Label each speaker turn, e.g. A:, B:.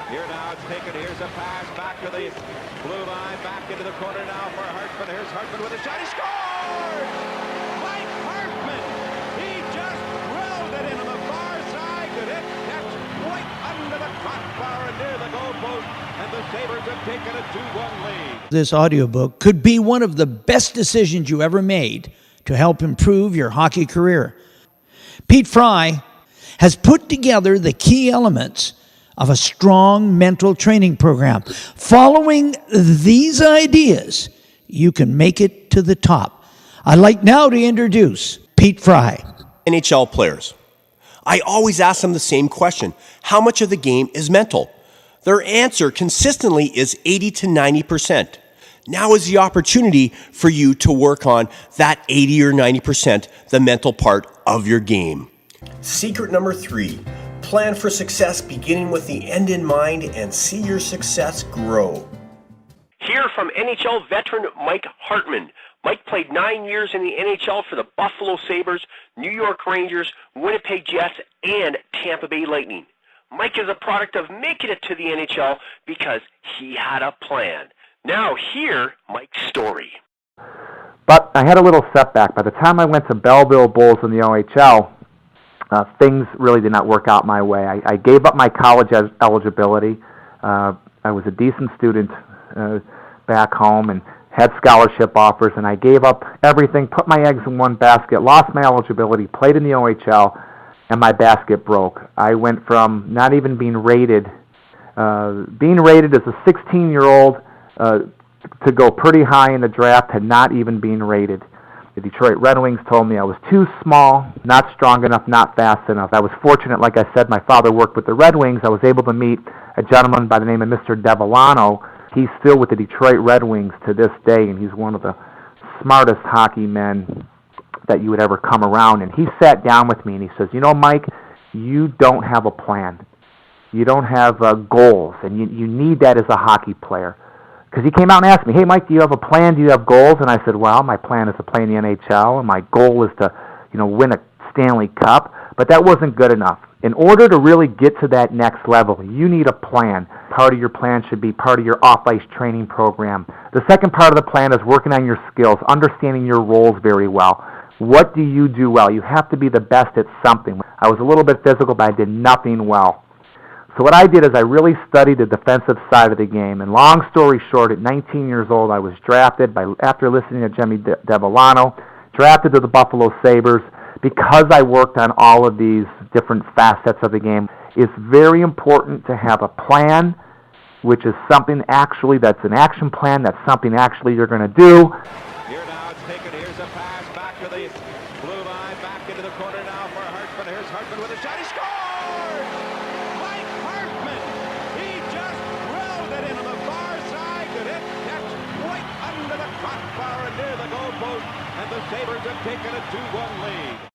A: Here now it's taken. Here's a pass back to the blue line. Back into the corner now for Hartman. Here's Hartman with a shot. He scores! Mike Hartman! He just drilled it into the far side. And it gets right under the crossbar and near the goalpost. And the Sabres have taken a 2-1 lead.
B: This audiobook could be one of the best decisions you ever made to help improve your hockey career. Pete Fry has put together the key elements of a strong mental training program. Following these ideas, you can make it to the top. I'd like now to introduce Pete Fry.
C: NHL players. I always ask them the same question. How much of the game is mental? Their answer consistently is 80 to 90%. Now is the opportunity for you to work on that 80 or 90%, the mental part of your game. Secret number 3, plan for success beginning with the end in mind and see your success grow. Hear from NHL veteran Mike Hartman. Mike played 9 years in the NHL for the Buffalo Sabres, New York Rangers, Winnipeg Jets, and Tampa Bay Lightning. Mike is a product of making it to the NHL because he had a plan. Now hear Mike's story.
D: But I had a little setback. By the time I went to Belleville Bulls in the OHL, things really did not work out my way. I gave up my college eligibility. I was a decent student back home and had scholarship offers, and I gave up everything, put my eggs in one basket, lost my eligibility, played in the OHL, and my basket broke. I went from not even being rated as a 16-year-old to go pretty high in the draft to not even being rated. The Detroit Red Wings told me I was too small, not strong enough, not fast enough. I was fortunate, like I said, my father worked with the Red Wings. I was able to meet a gentleman by the name of Mr. Devellano. He's still with the Detroit Red Wings to this day, and he's one of the smartest hockey men that you would ever come around. And he sat down with me and he says, you know, Mike, you don't have a plan. You don't have goals, and you need that as a hockey player. Because he came out and asked me, hey, Mike, do you have a plan? Do you have goals? And I said, well, my plan is to play in the NHL, and my goal is to, win a Stanley Cup. But that wasn't good enough. In order to really get to that next level, you need a plan. Part of your plan should be part of your off-ice training program. The second part of the plan is working on your skills, understanding your roles very well. What do you do well? You have to be the best at something. I was a little bit physical, but I did nothing well. So what I did is I really studied the defensive side of the game. And long story short, at 19 years old, I was drafted after listening to Jimmy Devellano, drafted to the Buffalo Sabres. Because I worked on all of these different facets of the game, it's very important to have a plan, which is something actually that's an action plan, that's something actually you're going to do.
A: Here now it's taken. Here's a pass back to the blue line, back into the corner now for Hartman. Here's Hartman with a shot. He scores! Mike Hartman! He just drilled it into the far side, and it gets right under the crossbar and near the goalpost. And the Sabres have taken a 2-1 lead.